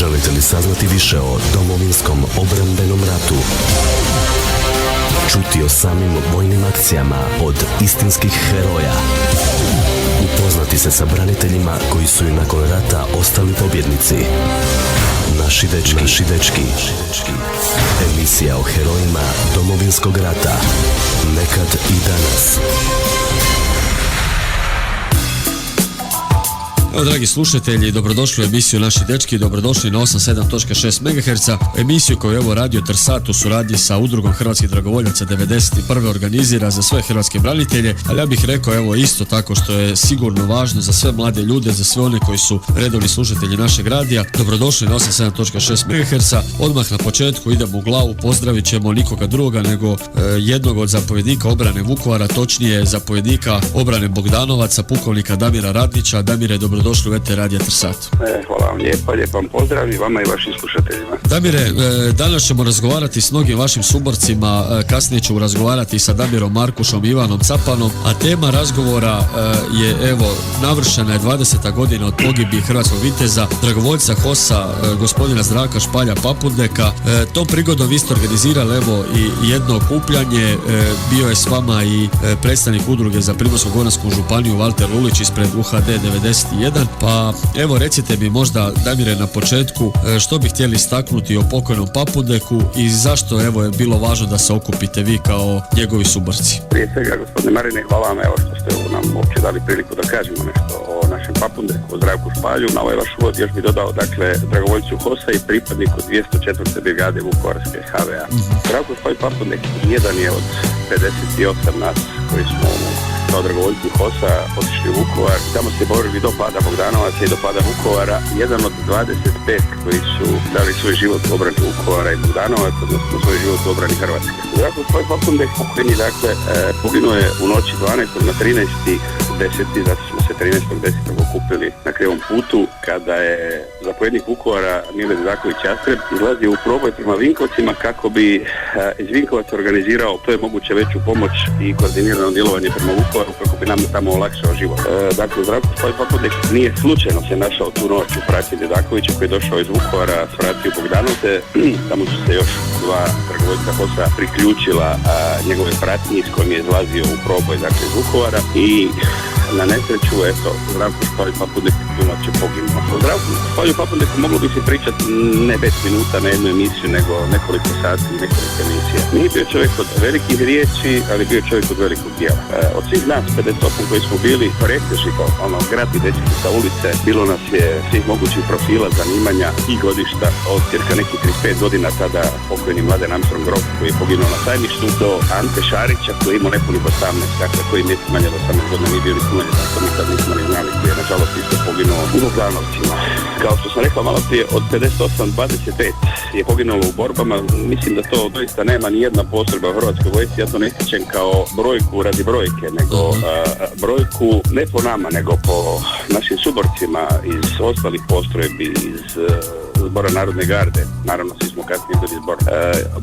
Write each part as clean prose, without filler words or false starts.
Želite li saznati više o Domovinskom obrambenom ratu? Čuti o samim vojnim akcijama od istinskih heroja? Upoznati se sa braniteljima koji su i nakon rata ostali pobjednici? Naši dečki. Emisija o herojima Domovinskog rata. Nekad i danas. Evo, dragi slušatelji, dobrodošli u emisiju Naši dečki, dobrodošli na 87.6 MHz, emisiju koju evo Radio Trsat u suradnji sa Udrugom Hrvatskih dragovoljaca 91. organizira za sve hrvatske branitelje, ali ja bih rekao evo isto tako što je sigurno važno za sve mlade ljude, za sve one koji su redovni slušatelji našeg radija. Dobrodošli na 87.6 MHz. Odmah na početku idemo u glavu, pozdravit ćemo nikoga drugoga nego jednog od zapovjednika obrane Vukovara, točnije zapovjednika obrane Bogdanovaca, pukovnika Damira Radnića. Damire, dobrodošli u ET Radija Trsat. Hvala vam lijep vam pozdrav i vama i vašim slušateljima. Damire, danas ćemo razgovarati s mnogim vašim suborcima, kasnije ću razgovarati sa Damirom Markušom i Ivanom Capanom, a tema razgovora je evo, navršena je 20. godina od pogibije hrvatskog viteza, dragovoljca HOS-a, gospodina Zdravka Špalja Papundeka. Tom prigodom vi ste organizirali evo i jedno okupljanje, bio je s vama i predstavnik udruge za Primorsko-goransku županiju Valter Lulić ispred UHD 91. Pa evo recite mi možda, Damire, na početku što bi htjeli istaknuti o pokojnom Papundeku i zašto evo je bilo važno da se okupite vi kao njegovi suborci? Prije svega, gospodine Marine, hvala vam evo što ste nam uopće dali priliku da kažemo nešto o našem Papundeku, o Zdravku Špalju. Na ovaj vaš uvod još bi dodao, dakle, dragovoljcu HOS-a i pripadniku 204. brigade Vukovarske HVA. Zdravko Špalj Papundek jedan je od 58 nas koji smo kao dragovoljci HOS-a otišli u Vukovar. Tamo se borili do pada Bogdanovaca i do pada Vukovara. Jedan od 25 koji su dali svoj život u obrani Vukovara i Bogdanovaca, odnosno svoj život u obrani Hrvatske. Zdravko Špalj Papundek pokojni, dakle, poginuo je u noći 12. na 13.10. Zato smo se 13.10. okupili na krivom putu kada je zapovjednik Vukovara Mile Dedaković Jastreb izlazio u proboj prema Vinkovcima kako bi iz Vinkovaca organizirao to je moguće veću pomoć i koordinirano djelovanje prema Vukovaru kako bi nam tamo olakšao život. Dakle, Zdravko Špalj Papundek nije slučajno se našao tu noć u pratnji Dedakovića koji je došao iz Vukovara s frakciju Bogdanovce. Tamo su se još dva dragovoljca HOS-a priključila njegove pratnji s kojim je izlazio u proboj, dakle, iz Vukovara i na nesreću, eto, Zdravko Špalj Papundek je poginuo. O Zdravku Špalju Papundeku moglo bi se pričati ne 5 minuta na jednu emisiju, nego nekoliko sati i nekoliko emisija. Nije bio čovjek od velikih riječi, ali bio čovjek od velikog djela. Od svih nas 58 koji smo bili pretežito, grati dečki sa ulice, bilo nas je svih mogućih profila, zanimanja i godišta, od cirka nekih 35 godina tada pokojni Mladen Armstrong Grof koji je poginuo na Sajmištu, do Ante Šarića koji je imao nepunih 18, dakle koji mjesec manje od 18 godina nije bio ni kumanje, tako nikad nismo ni znali, koji je nažalost isto poginuo u Bogdanovcima. Kao što sam rekao malo prije, od 58-25 je poginulo u borbama. Mislim da to doista nema ni jedna postrojba u Hrvatskoj vojsci. Ja to ne ističem kao brojku radi brojke, nego brojku ne po nama, nego po našim suborcima iz ostalih postrojbi, iz Zbora Narodne garde, naravno svi smo kasnije bili zbor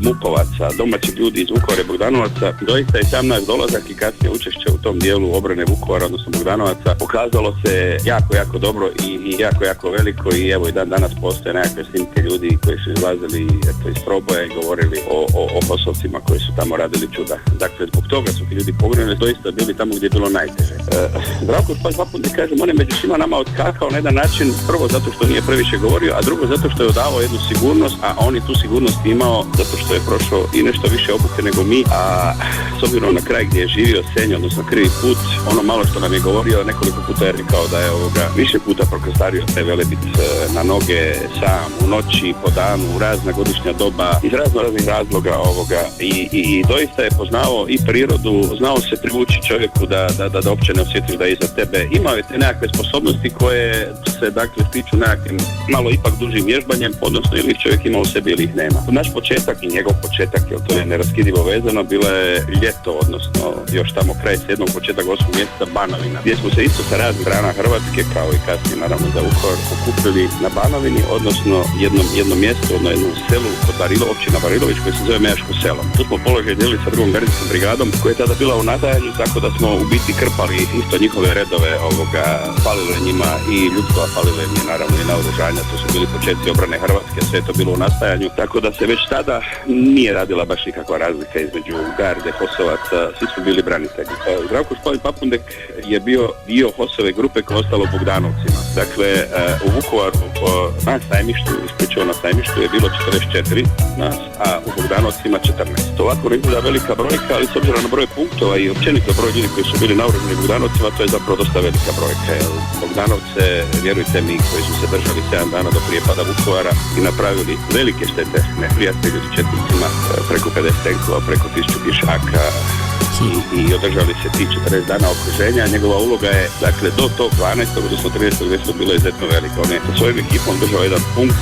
MUP-ovaca, domaći ljudi iz Vukovara i Bogdanovaca. Doista je sam naš dolazak i kasnije učešće u tom dijelu obrane Vukovara, odnosno Bogdanovaca, pokazalo se jako dobro i jako veliko i evo i dan danas postoje nekakve snimke ljudi koji su izlazili iz proboja i govorili o HOS-ovcima koji su tamo radili čuda. Dakle, zbog toga su ti ljudi poginuli, doista bili tamo gdje je bilo najteže. Zdravko Špalj Papundek, kažem, on je među svima nama odskakao na jedan način, prvo zato što nije previše govorio, a drugo zato što je odavao jednu sigurnost, a on je tu sigurnost imao zato što je prošao i nešto više obuke nego mi, a s obzirom na kraj gdje je živio Senj, odnosno krivi put, ono malo što nam je govorio, nekoliko puta je rekao da je više puta prokrastario taj Velebit na noge, sam, u noći, po danu, u razna godišnja doba, iz raznih razloga i doista je poznao i prirodu, znao se privući čovjeku da uopće ne osjeti da je iza tebe. Imao je te nekakve sposobnosti koje se dakle stiču nekakvim malo ipak dužim vježbanjem, odnosno ili čovjek ima u sebi ili ih nema. Naš početak i njegov početak, jer to je neraskidivo vezano, bilo je ljeto, odnosno još tamo kraj 7. početak 8. mjeseca Banovina, gdje smo se isto sa raznih strana Hrvatske, kao i kasnije naravno za Vukovar, okupili na Banovini, odnosno jedno mjesto, jednom selu kod općina Barilović, koje se zove Mejaško selo. Tu smo položaj dijelili sa 2. gardijskom brigadom, koja je tada bila u natajanju, tako da smo u biti krpali isto njihove redove, falilo je njima i ljudstva, falilo im je naravno i naoružanja. To su bili početci obrane Hrvatske, sve je to bilo u nastajanju, tako da se već tada nije radila baš nikakva razlika između garde, Hosovaca, svi su bili branitelji. Zdravko Špalj Papundek je bio dio Hosove grupe koja je ostala u Bogdanovcima. Dakle, u Vukovaru na sajmištu, ispričao na sajmištu, je bilo 44 nas, a u Bogdanovcima 14. To ovako ne izgleda velika brojka, ali s obzirom na broj punktova i općenito broj ljudi koji su bili naoružani u Bogdanovcima, to je zapravo dosta velika brojka. Bogdanovce, vjerujte mi, koji su se držali 7 dana do prije pada Vukovara i napravili velike štete neprijatelju s četnicima, preko 50 tenkova, preko 1000 pješaka, i održali se ti 40 dana okruženja. Njegova uloga je, dakle, do tog 12. odnosno 30. bila izuzetno velika. On je sa svojim ekipom držao jedan punkt.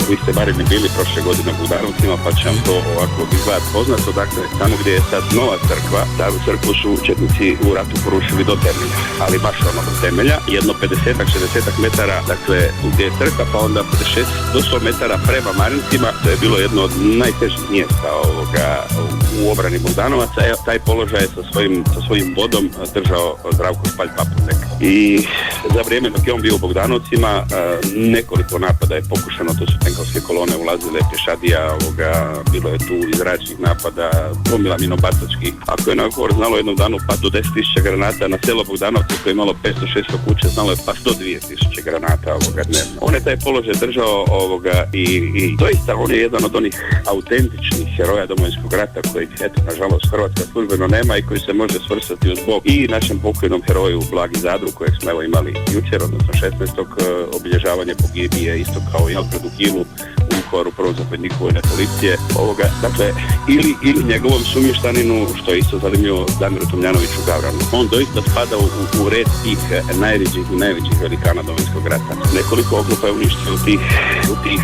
Vi ste barem i bili prošle godine u Budanovcima, pa će vam to ovako izgledati poznato. Dakle, tamo gdje je sad nova crkva, staru crkvu su četnici u ratu porušili do temelja, ali baš ono do temelja, jedno 50-60 metara, dakle, gdje je crkva, pa onda 56 do 100 metara prema Marincima. To je bilo jedno od najtežih mjesta u obrani Bogdanovaca. Taj položaj sa svojim vodom držao Zdravko Špalj Papundek. I za vrijeme dok je on bio u Bogdanovcima, nekoliko napada je pokušano, to su tenkovske kolone ulazile, pješadija, bilo je tu i zračnih napada, gomila minobacačkih. Ako je na Vukovar znalo jednom danu pa do 10.000 granata, na selo Bogdanovce koje je imalo 500-600 kuće znalo je pa 102.000 granata dnevno. On je taj položaj držao i doista on je jedan od onih autentičnih heroja Domovinskog rata koji, eto, nažalost, Hrvatska službeno nema i koji se može svrstati uz bok i našem pokojnom heroju Blagi Zadru, kojeg smo evo imali jučer, odnosno 16. obilježavanje pogibije, isto kao i Alfredu Hilu u Vukovaru, prvom zapovjedniku vojne policije. Dakle, ili njegovom sumještaninu, što je isto zanimljivo, Damiru Tomljanoviću Gavranu. On doista spada u red tih najvećih velikana Domovinskog rata. Nekoliko oklopa je uništio u tih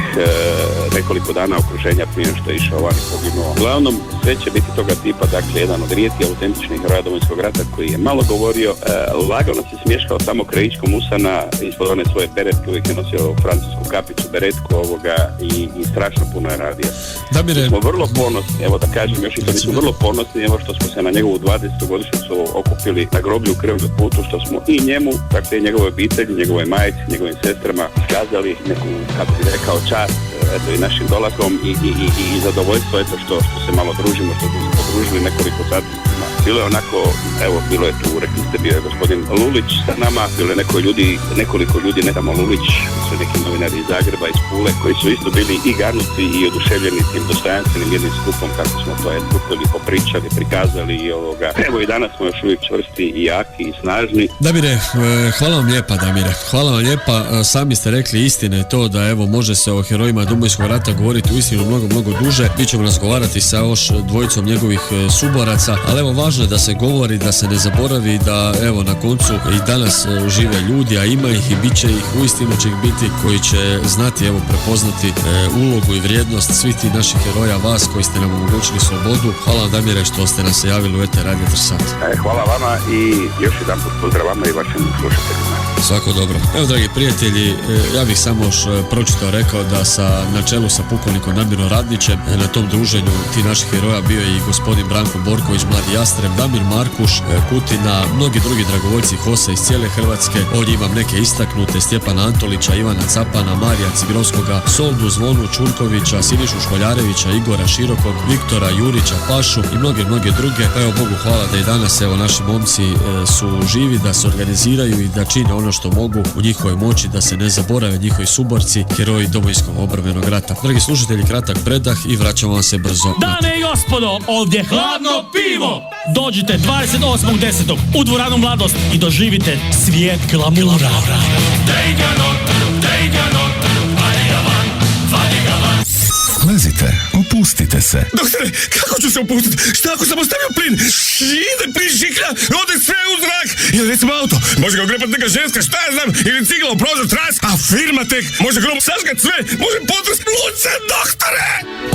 nekoliko dana okruženja prije što je išao van i poginuo. Uglavnom, sve će biti toga tipa, dakle, jedan od rijetkih autentičnih heroja Domovinskog rata koji je malo govorio, lagano se smješkao samo krajičkom usana ispod one svoje beretke, uvijek je nosio francusku kapicu, beretku i strašno puno je radio. Damire, smo vrlo ponosni, evo da kažem još i to, mi smo vrlo ponosni, evo što smo se na njegovu 20. godišnjicu okupili na groblju u Krvnom putu, što smo i njemu, dakle, i njegove obitelji, njegove majci, njegovim sestrama iskazali neku, kako bi rekao, čast, eto, i našim dolaskom i zadovoljstvo, eto, što se malo družimo, što smo se podružili nekoliko sati. Bilo je onako, evo, bilo je tu, rekli ste, bio je gospodin Lulić sa nama, bilo je nekoliko ljudi, ne samo Lulić, su neki novinari iz Zagreba, iz Pule, koji su isto bili i garnuti i oduševljeni tim dostojanstvenim jednim skupom, kako smo to skupili, popričali, prikazali i Evo i danas smo još uvijek čvrsti i jaki i snažni. Damire, hvala vam lijepa, Damire. Hvala vam lijepa, sami ste rekli, istina je to da evo može se o herojima Domovinskog rata govoriti uistinu mnogo duže. Mi ćemo razgovarati sa još dvojicom njegovih suboraca, ali evo važno je da se govori, da se ne zaboravi, da evo na koncu i danas žive ljudi, a ima ih i bit će ih, uistinu će ih biti, koji će znati evo prepoznati ulogu i vrijednost svih tih naših heroja, vas koji ste nam omogućili slobodu. Hvala vam, Damire, što ste nas se javili u ETR Radio Trsat. Hvala vama i još jedan put pozdrav vama i vašim slušateljima. Svako dobro. Evo, dragi prijatelji, ja bih samo još pročitao, rekao da na čelu sa pukovnikom Damirom Radnićem na tom druženju ti naših heroja bio je i gospodin Branko Borković, mladi Jastreb, Damir Markuš, Kutina, mnogi drugi dragovoljci HOS-a iz cijele Hrvatske. Ovdje imam neke istaknute: Stjepana Antolića, Ivana Capana, Marija Cigrovskoga, Soldu Zvonu Čurkovića, Sinišu Školjarevića, Igora Širokog, Viktora Jurića, Pašu i mnoge druge. Evo, Bogu hvala da i danas evo naši momci su živi, da se organiziraju i da čine ono što mogu u njihovoj moći, da se ne zaborave njihovi suborci, heroji Domovinskog obrambenog rata. Dragi slušatelji, kratak predah i vraćamo vam se brzo. Dame i gospodo, ovdje hladno pivo! Dođite 28.10. u dvoranu Mladost i doživite svijet glamura. Lezite, opustite, Opustite se. Doktore, kako ću se opustiti? Šta ako sam ostavio plin? Ide plin šikra, ode sve u zrak. Ili recimo auto, može ga ogrepati neka ženska, šta ja znam, ili cigla u prozor tras, a firma tek, može grom sažgat sve, može potres, luce, doktore!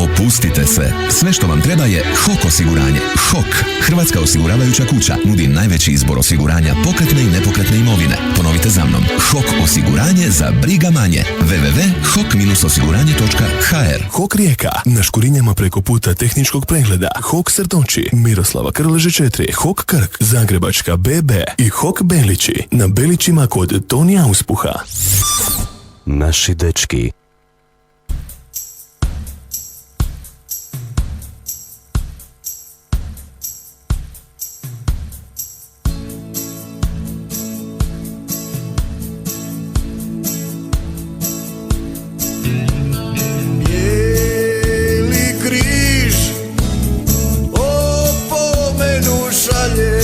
Opustite se. Sve što vam treba je HOK osiguranje. HOK, Hrvatska osiguravajuća kuća, nudi najveći izbor osiguranja pokretne i nepokretne imovine. Ponovite za mnom. HOK osiguranje za briga manje. www.hok-osiguranje.hr. HOK Rijeka, na Škurinjama preko puta tehničkog pregleda. HOK Srdoči, Miroslava Krleže 4, HOK Krk, Zagrebačka BB i HOK Belići, na Belićima kod Tonija Uspuha. Naši dečki. Bijeli križ opomenu šalje,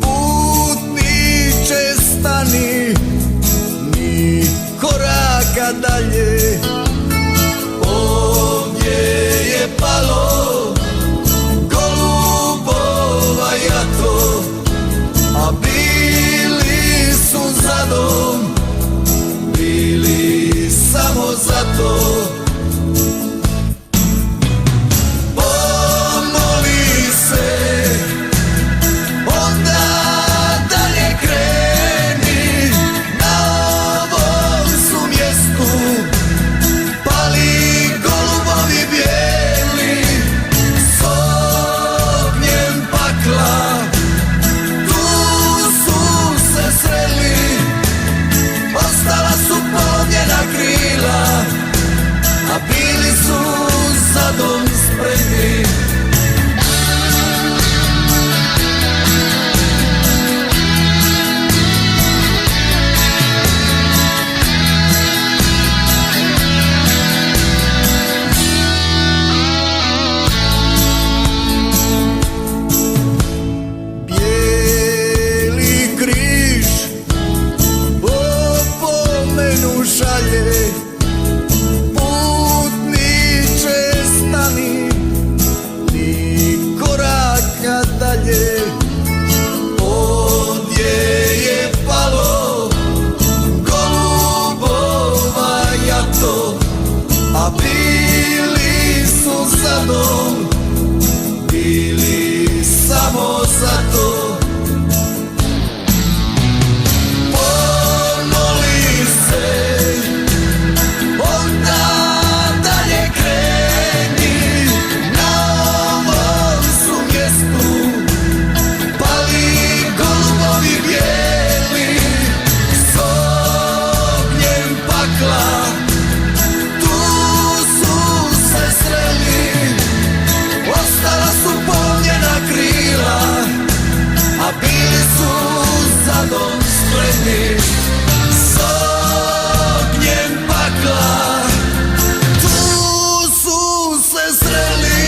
putniče stani, ni koraka dalje. Ovdje je palo golubova jato, a bili su zadom, bili samo zato. Pomoli se, onda dalje kreni, na ovom su mjestu pali golubovi bijeli, s ognjem pakla tu su se sreli, ostala su polomljena krila, a bili su za dom spremni. Bijeli križ opomenu šalje, putniče stani, ni koraka dalje. Ovdje je palo golubova jato, a bili su zadom, bili samo zato. Pomoli se, onda dalje kreni, na ovom su mjestu pali golubovi bijeli, s ognjem pakla tu su se sreli, ostala su polomljena krila, a bili su za dom spremni. S ognjem pakla tu su se sreli,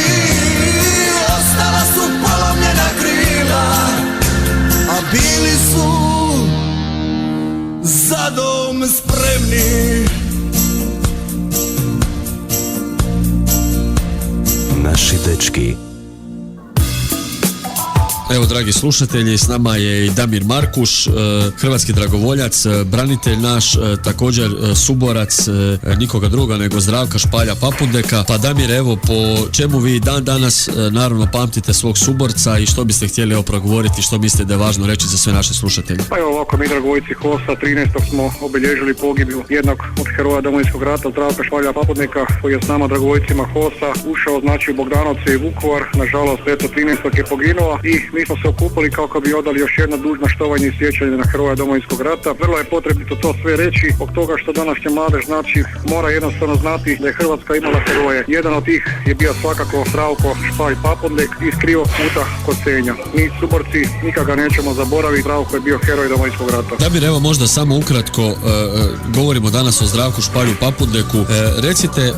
ostala su polomljena krila, a bili su za dom spremni. Naši dečki. Evo, dragi slušatelji, s nama je i Damir Markuš, hrvatski dragovoljac, branitelj naš, također suborac nikoga druga nego Zdravka Špalja Papundeka. Pa Damir, evo, po čemu vi dan danas naravno pamtite svog suborca i što biste htjeli evo progovoriti, što mislite da je važno reći za sve naše slušatelje? Pa evo ovako, mi dragovoljci HOS-a 13. smo obilježili pogibiju jednog od heroja Domovinskog rata, Zdravka Špalja Papundeka, koji je s nama dragovoljcima HOS-a ušao znači u Bogdanovce i Vukovar. Nažalost, eto 13. je poginuo i mi smo se okupili kako bi odali još jedno dužno štovanje i sjećanje na heroja Domovinskog rata. Vrlo je potrebito to sve reći zbog toga što današnja mladež znači mora jednostavno znati da je Hrvatska imala heroje. Jedan od tih je bio svakako Zdravko Špalj Papundek iz Krivog puta kod Senja. Mi suborci nikad ga nećemo zaboraviti, Zdravko je bio heroj Domovinskog rata. Damir, evo možda samo ukratko, govorimo danas o Zdravku Zdravku Špalju Papundeku. Recite,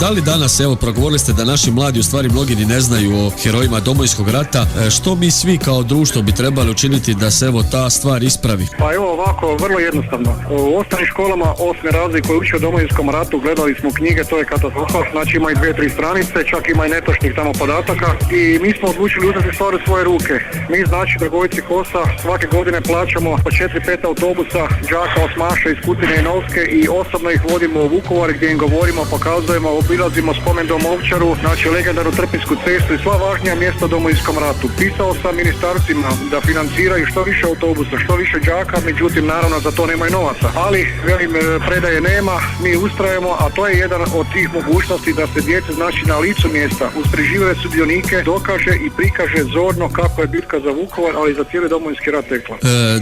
da li danas, evo, progovorili ste da naši mladi u stvari mnogi ni ne znaju o herojima Domovinskog rata, što mi svi kao društvo bi trebali učiniti da se evo ta stvar ispravi? Pa evo ovako, vrlo jednostavno. U osnovnim školama 8. razred koji uči o Domovinskom ratu, gledali smo knjige, to je katastrofa, znači ima i 2-3 stranice, čak ima i netočnih tamo podataka i mi smo odlučili uzeti stvar u svoje ruke. Mi znači dragovoljci HOS-a svake godine plaćamo po 4-5 autobusa đaka osmaša iz Kutine i Novske i osobno ih vodimo u Vukovar gdje im govorimo, pokazujemo, obilazimo spomendom Ovčaru, znači legendarnu Trpinjsku cestu i sva važnija mjesta u Domovinskom ratu. Pisao sam ministarstvima da financiraju što više autobusa, što više đaka, međutim naravno za to nemaju novaca. Ali velim, predaje nema, mi ustrajemo, a to je jedan od tih mogućnosti da se djece znači na licu mjesta uz preživjele sudionike dokaže i prikaže zorno kako je bitka za Vukovar, ali i za cijeli Domovinski rat tekla.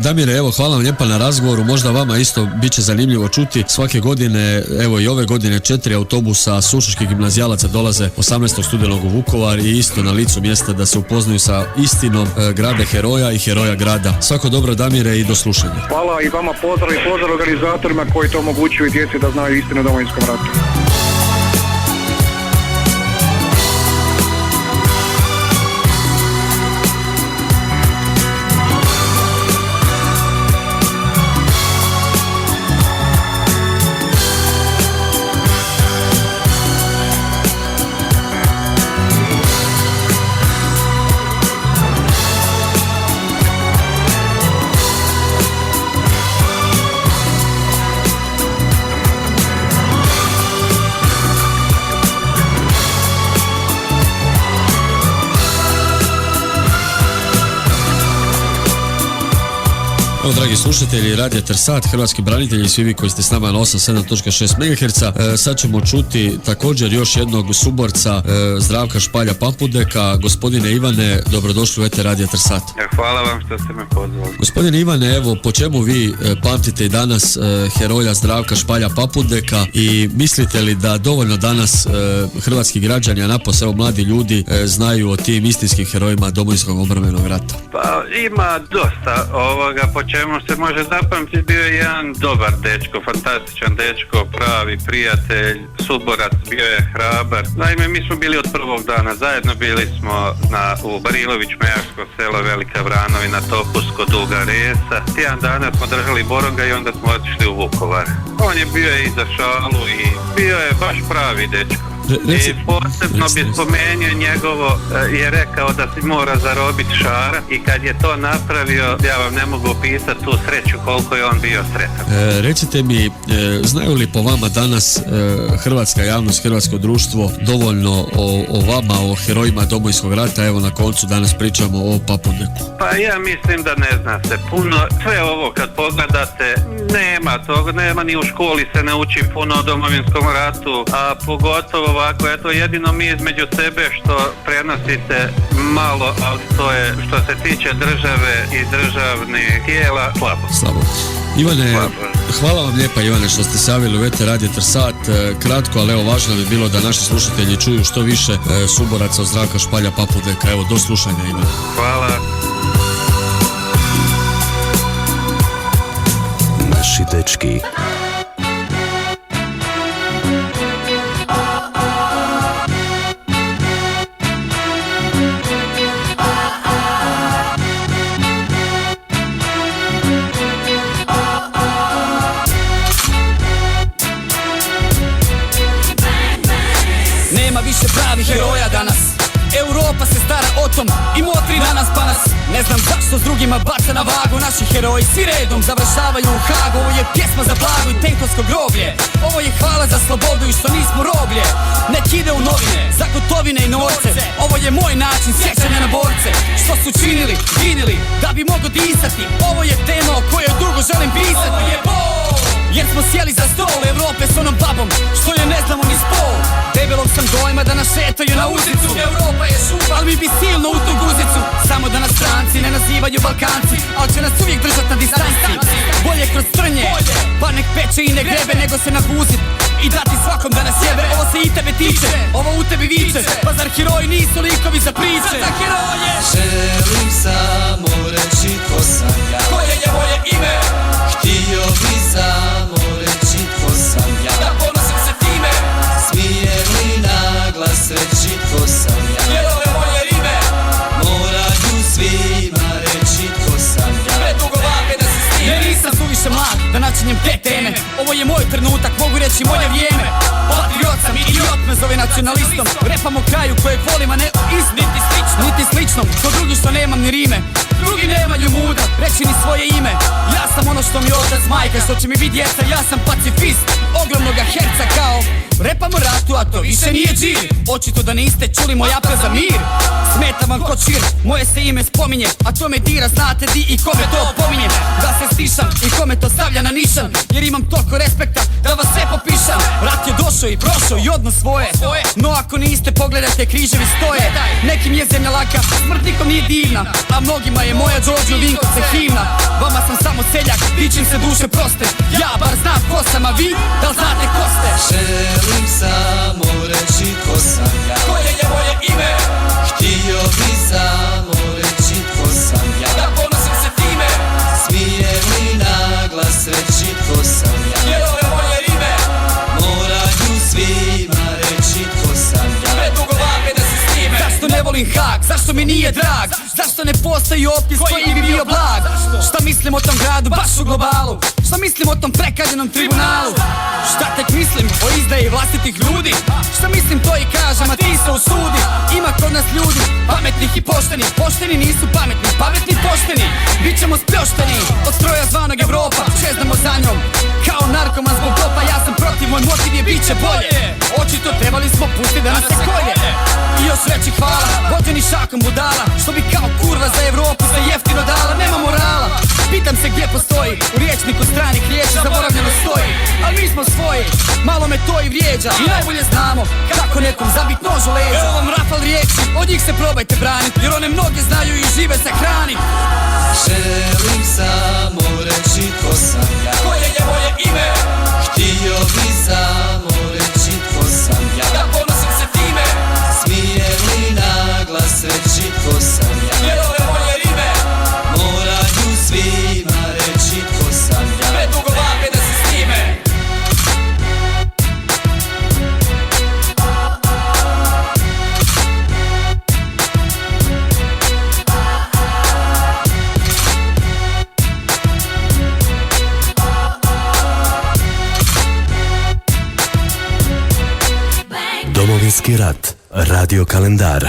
Damire, evo, hvala vam lijepa na razgovoru, možda vama isto bit će zanimljivo čuti. Svake godine, evo i ove godine, 4 autobusa sušačkih gimnazijalaca dolaze 18. studenog u Vukovar i isto na licu mjesta da se upoznaju sa istinom grada heroja i heroja grada. Svako dobro, Damire, i do slušanja. Hvala i vama, pozdrav i pozdrav organizatorima koji to omogućuju djeci da znaju istinu o Domovinskom ratu. Dragi slušatelji, Radio Tersat, hrvatski branitelji i svi vi koji ste s nama na 87.6 MHz. Sad ćemo čuti također još jednog suborca Zdravka Špalja Papundeka. Gospodine Ivane, dobrodošli u ETR Radio Tersat. Hvala vam što ste me pozvali. Gospodine Ivane, evo, po čemu vi pamtite i danas heroja Zdravka Špalja Papundeka i mislite li da dovoljno danas hrvatski građani, a napose evo mladi ljudi, znaju o tim istinskim herojima Domovinskog obrambenog rata? Pa ima dosta ovoga po čemu se može zapamtiti. Bio je jedan dobar dečko, fantastičan dečko, pravi prijatelj, suborac, bio je hrabar. Naime, mi smo bili od prvog dana zajedno, bili smo u Barilović, Mejaško selo, Velika Vranovina, Topusko, Duga Resa. Tijan dana smo držali Boronga i onda smo otišli u Vukovar. On je bio i za šalu i bio je baš pravi dečko. I posebno bi spomenuo njegovo, je rekao da si mora zarobiti šara i kad je to napravio, ja vam ne mogu opisati tu sreću koliko je on bio sretan. Recite mi, znaju li po vama danas hrvatska javnost, hrvatsko društvo dovoljno o vama, o herojima Domovinskog rata? Evo, na koncu danas pričamo o Papundeku. Pa ja mislim da ne zna se puno. Sve ovo kad pogledate, nema toga, nema, ni u školi se ne uči puno o Domovinskom ratu, a pogotovo ovako, eto, jedino mi između sebe što prenosite malo, ali to je što se tiče države i državnih tijela slabo. Ivane, hvala vam lijepa, Ivane, što ste se javili u ETR Radio Tersat. Kratko, ali evo, važno bi bilo da naši slušatelji čuju što više suboraca od Zdravka Špalja Papundeka. Evo, do slušanja, Ivane. Hvala. Naši dečki. Nema više pravih heroja danas. Europa se stara o tom i motri na nas pa nas. Ne znam zašto s drugima baca na vagu. Naši heroji svi redom završavaju u Hagu. Ovo je pjesma za blago i tenkovsko groblje. Ovo je hvala za slobodu i što nismo roblje. Nek ide u novine, za gotovine i norce. Ovo je moj način sjećanja na borce. Što su činili, ginili, da bi mogo disati. Ovo je tema o kojoj dugo želim pisati. Ovo je bol, jer smo sjeli za stol Europe s onom babom, što je ne znamo ni spol. Debelog sam dojma da nas šetaju na uzicu. Europa je šupa, ali mi bi silno u tu guzicu. Samo da nas stranci ne nazivaju Balkanci, ali će nas uvijek držat na distanci. Bolje kroz trnje, pa nek peče i ne grebe, nego se nabuzit i dati svakom da nas jebe. Ovo se i tebe tiče, ovo u tebi viče. Pa zar heroji nisu likovi za priče? Za heroje želim samo reći ko sam ja. Koje je moje ime? Htio bi samo reći ko sam ja. ovo je moj trenutak, mogu reći moje vrijeme. Patriot sam, idiot me zove nacionalistom. Repam o kraju kojeg volim, a ne niti sličnom. Ko drugi što nemam ni rime, drugi nemaju muda reći ni svoje ime. Ja sam ono što mi otac majka, što će mi biti djeca. Ja sam pacifist, ogromnoga herca kao repam o ratu, a to više nije džir. Očito da niste čuli moj apel za mir. Smeta vam ko čir, moje se ime spominje, a to me dira, znate di i kome to pominjem. Da se stišam i kome to stavlja na nišan, jer imam toliko respekta da vas sve popišam. Rat je došao i prošao i odnos svoje, no ako niste pogledajte križevi stoje. Nekim je zemlja laka, smrt nikom nije divna, a mnogima je moja Đorđo Vinkovce himna. Vama sam samo seljak, dičim se duše proste. Ja bar znam ko sam, a vi da li znate ko ste? Želim samo reći ko sam ja. Koje je moje ime? Htio bi samo reći ko sam ja. Ja ponosim se time. Smijem li naglas reći ko sam ja. Jer ovo je moje ime. Moraju svima reći ko sam ja. Predugo vape da se s time. Zašto ne volim Hag? Zašto mi nije drag? Zašto ne postoji opis koji bi bio blag? Šta mislim o tom gradu baš u globalu? Šta mislim o tom prekaljenom tribunalu? Šta tek mislim o izdaji vlastitih ljudi? Šta mislim to i kažem, a ti se usudi. Ima kod nas ljudi pametnih i pošteni. Pošteni nisu pametni, pametni pošteni. Bićemo spljošteni od stroja zvanog Evropa. Čeznamo za njom kao narkoman zbog dopa. Ja sam protiv, moj motiv je biće bolje. Očito trebali smo pustiti da nas se kolje. I još reći hvala, vođeni šakom budala, što bi kao kurva za Evropu se jeftino dala. Nema morala, pitam se gdje postoji u riječniku stranih riječi zaboravljeno stoji. Ali mi smo svoji, malo me to i vrijeđa. I najbolje znamo kako nekom zabit nož u leđa. Evo vam rafal riječi, od njih se probajte branit, jer one mnoge znaju i žive se hranit. Želim samo reći ko sam ja. Koje je moje ime? Htio bi samo reći ko sam ja. Ja ponosim se time. Smijem li naglas reći ko sam ja. Jer ovo je moje ime. Moraju svima reći ko sam ja. Predugo vape da se s time. Domovinski rat, radio kalendar.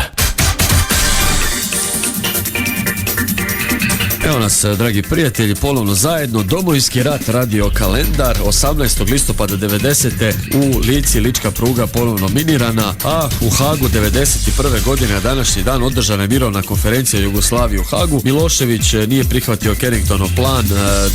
Evo nas, dragi prijatelji, ponovno zajedno. Domovinski rat, radio kalendar. 18. listopada 90. u Lici lička pruga ponovno minirana, a u Hagu 91. godine na današnji dan održana je mirovna konferencija Jugoslavije u Hagu. Milošević nije prihvatio Carringtonov plan,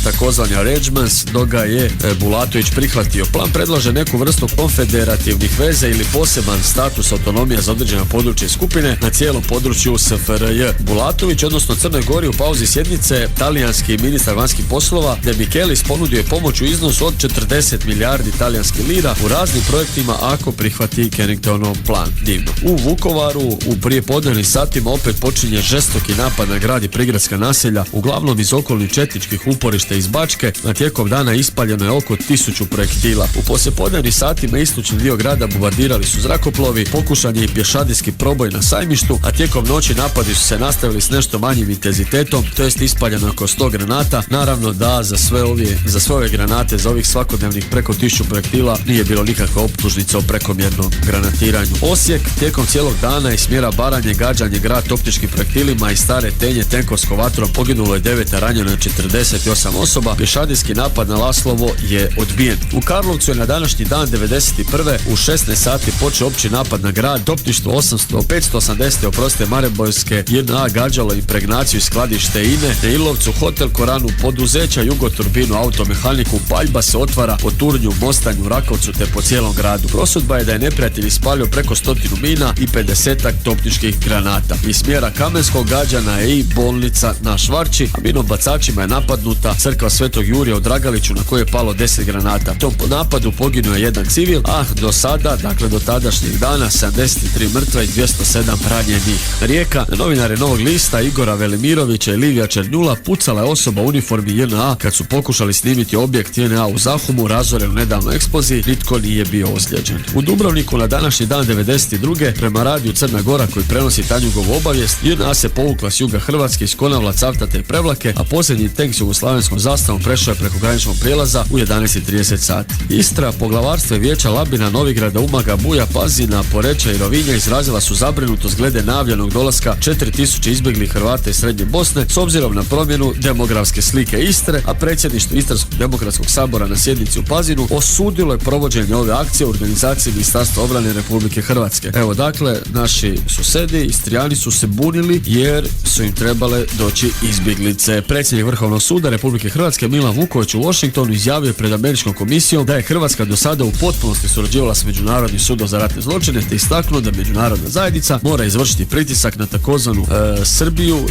takozvani arrangements, dok ga je Bulatović prihvatio. Plan predlaže neku vrstu konfederativnih veza ili poseban status autonomija za određena područja i skupine na cijelom području SFRJ. Bulatović, odnosno Crnoj Gori, u pauzi sjednice talijanski ministar vanjskih poslova De Michelis ponudio je pomoć u iznosu od 40 milijardi talijanskih lira u raznim projektima ako prihvati Carringtonov plan. Divno. U Vukovaru u prijepodnevnim satima opet počinje žestoki napad na grad i prigradska naselja, uglavnom iz okolnih četničkih uporišta iz Bačke. Na tijekom dana ispaljeno je oko 1000 projektila. U poslijepodnevnim satima istočni dio grada bombardirali su zrakoplovi, pokušan je i pješadijski proboj na Sajmištu, a tijekom noći napadi su se nastavili s nešto manjim intenzitetom, to jest ispaljeno oko 100 granata. Naravno da za sve ove granate, za ovih svakodnevnih preko 1000 projektila nije bilo nikakva optužnica o prekomjernom granatiranju. Osijek, tijekom cijelog dana iz smjera Baranje gađanje grad optičkim projektilima i Stare Tenje tenkovskom vatrom, poginulo je 9, a ranjeno je 48 osoba. Pješadijski napad na Laslovo je odbijen. U Karlovcu je na današnji dan 91. u 16 sati počeo opći napad na grad. Topništvo 580. Mariborske JNA gađalo impregnaciju skladište INE. Na Ilovcu hotel Koranu, poduzeća Jugoturbinu, automehaniku, paljba se otvara po Turnju, Mostanju, Rakovcu te po cijelom gradu. Prosudba je da je neprijatelj ispalio preko 100 mina i 50 topničkih granata. Iz smjera Kamenskog gađana je i bolnica na Švarči, a minom bacačima je napadnuta crkva Svetog Jurija u Dragaliću na kojoj je palo 10 granata. Tom napadu poginuo je jedan civil, a do sada, dakle do tadašnjeg dana, 73 mrtva i 207 ranjenih. Rijeka, novinare Novog lista Igora Velimirovića i Livija Černičevića 0, pucala je osoba u uniformi JNA kad su pokušali snimiti objekt JNA u Zahumu, razoren u nedavnoj eksploziji, nitko nije bio ozlijeđen. U Dubrovniku na današnji dan 92. prema radiju Crna Gora koji prenosi Tanjugovu obavijest, JNA se povukla s juga Hrvatske iz Konavla, Cavtate i Prevlake, a posljednji tank s jugoslavenskom zastavom prešao je preko graničnog prijelaza u 11:30 sati. Istra, poglavarstvo i vijeća Labina, Novigrada, Umaga, Buja, Pazina, Poreča i Rovinja izrazila su zabrinutost glede najavljenog dolaska 4000 izbjeglih Hrvata iz Srednje Bosne s obzirom na promjenu demografske slike Istre, a predsjedništvo Istarskog demokratskog sabora na sjednici u Pazinu osudilo je provođenje ove akcije u organizaciji Ministarstva obrane Republike Hrvatske. Evo dakle, naši susedi, Istrijani su se bunili jer su im trebale doći izbjeglice. Predsjednik Vrhovnog suda Republike Hrvatske Milan Vuković u Washingtonu izjavio je pred Američkom komisijom da je Hrvatska do sada u potpunosti surađivala s Međunarodnim sudom za ratne zločine te istaknuo da međunarodna zajednica mora izvršiti pritisak na takozvanu Srbiju,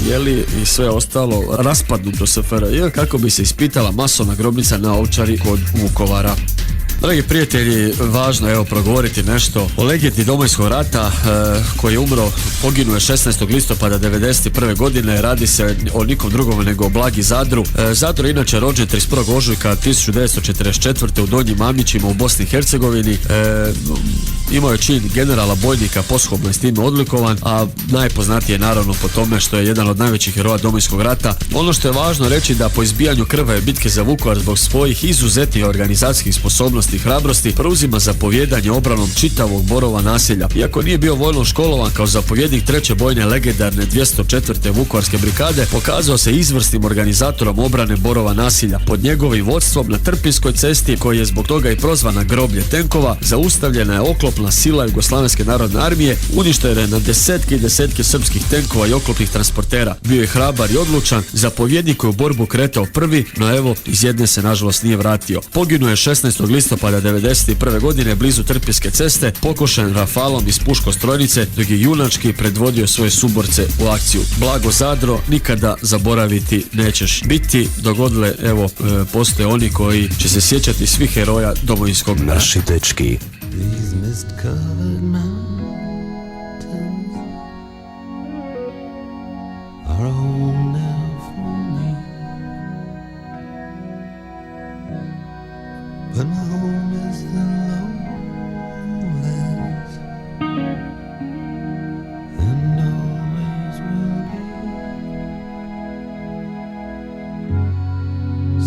i sve ostalo raspadnuto SFRJ kako bi se ispitala masovna grobnica na Ovčari kod Vukovara. Dragi prijatelji, važno je progovoriti nešto o legendi Domovinskog rata koji je umro, poginuo je 16. listopada 1991. godine. Radi se o nikom drugom nego o Blagi Zadru. Zadru je inače rođen 31. ožujka 1944. u Donjim Mamićima u Bosni i Hercegovini. Imao je čin generala bojnika, posthumno je s time odlikovan, a najpoznatiji je naravno po tome što je jedan od najvećih heroja Domovinskog rata. Ono što je važno reći da po izbijanju krvave bitke za Vukovar zbog svojih izuzetnih organizacijskih sposobnosti i hrabrosti preuzima zapovjedanje obranom čitavog Borova naselja. Iako nije bio vojno školovan kao zapovjednik 3. bojne legendarne 204. Vukovarske brigade, pokazao se izvrsnim organizatorom obrane Borova naselja. Pod njegovim vodstvom na Trpinskoj cesti, koji je zbog toga i prozvana groblje tenkova, zaustavljena je oklopna sila Jugoslavenske narodne armije, uništena je na desetke i desetke srpskih tenkova i oklopnih transportera. Bio je hrabar i odlučan, zapovjednik koji u borbu kretao prvi, no evo, iz jedne se nažalost nije vratio. Poginuo je 16. listopada 1991. godine blizu Trpinjske ceste, pokošen rafalom iz puškostrojnice, dok je junački predvodio svoje suborce u akciju. Blago Zadro, nikada zaboraviti nećeš biti, dogodile, postoje oni koji će se sjećati svih heroja Domovinskog rata. Naši dečki. These mist-covered mountains are a home now for me, but my home is the lowlands and always will be.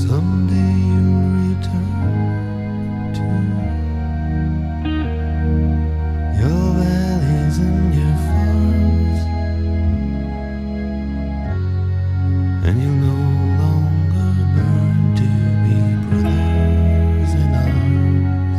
Someday you'll return to your valleys and your farms, and you'll no longer burn to be brothers in arms.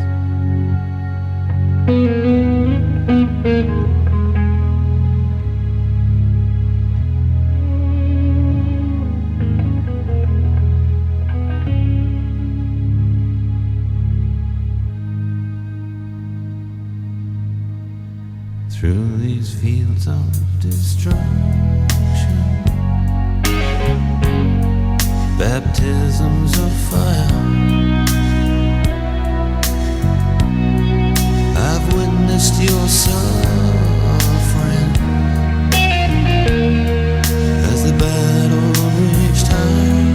Through these fields of destruction, baptisms of fire, I've witnessed your suffering as the battle reached high,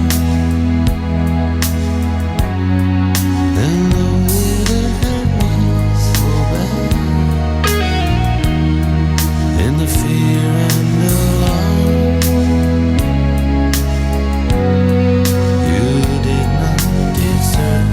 and though it hurt me so bad, in the fear and alarm, you did not desert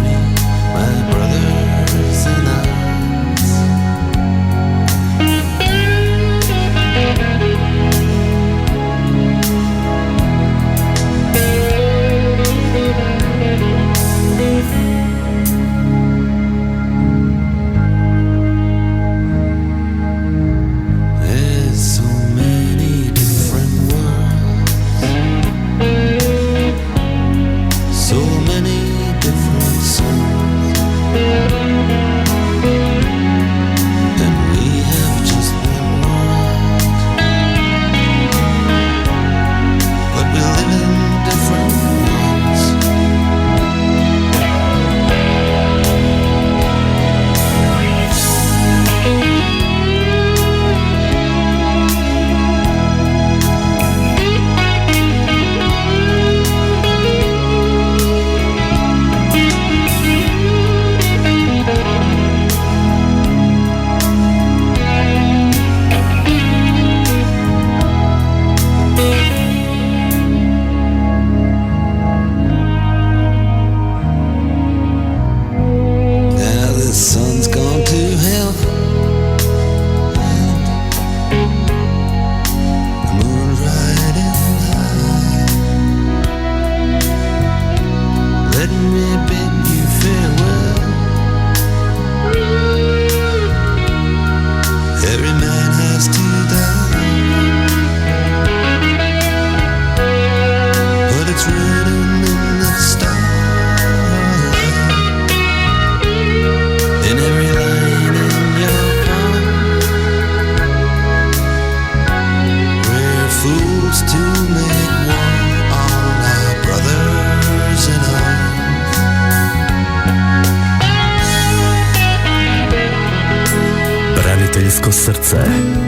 hrvatsko srce.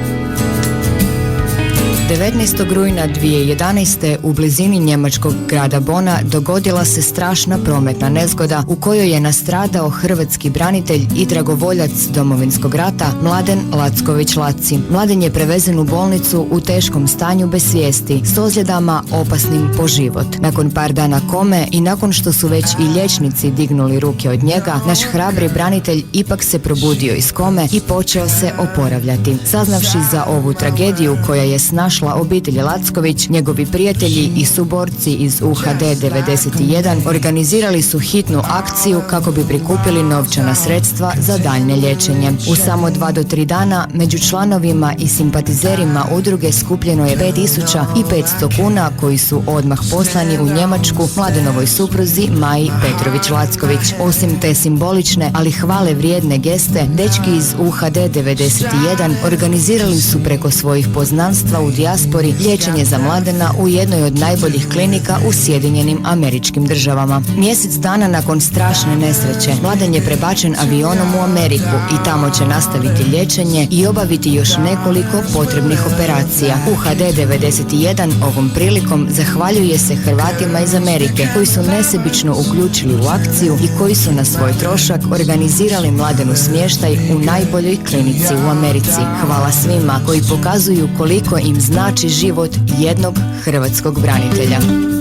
19. rujna 2011. u blizini njemačkog grada Bona dogodila se strašna prometna nezgoda u kojoj je nastradao hrvatski branitelj i dragovoljac Domovinskog rata Mladen Lacković-Laci. Mladen je prevezen u bolnicu u teškom stanju bez svijesti s ozljedama opasnim po život. Nakon par dana kome i nakon što su već i liječnici dignuli ruke od njega, naš hrabri branitelj ipak se probudio iz kome i počeo se oporavljati. Saznavši za ovu tragediju koja je snašla obitelj Lacković, njegovi prijatelji i suborci iz UHD 91 organizirali su hitnu akciju kako bi prikupili novčana sredstva za daljnje liječenje. U samo 2 do 3 dana među članovima i simpatizerima udruge skupljeno je 5500 kuna koji su odmah poslani u Njemačku Mladenovoj supruzi Maji Petrović-Lacković. Osim te simbolične, ali hvale vrijedne geste, dečki iz UHD 91 organizirali su preko svojih poznanstva u dijaspori liječenje za Mladena u jednoj od najboljih klinika u Sjedinjenim Američkim Državama. Mjesec dana nakon strašne nesreće, Mladen je prebačen avionom u Ameriku i tamo će nastaviti liječenje i obaviti još nekoliko potrebnih operacija. UHD 91 ovom prilikom zahvaljuje se Hrvatima iz Amerike koji su nesebično uključili u akciju i koji su na svoj trošak organizirali Mladenu smještaj u najboljoj klinici u Americi. Hvala svima koji pokazuju koliko im znači život jednog hrvatskog branitelja.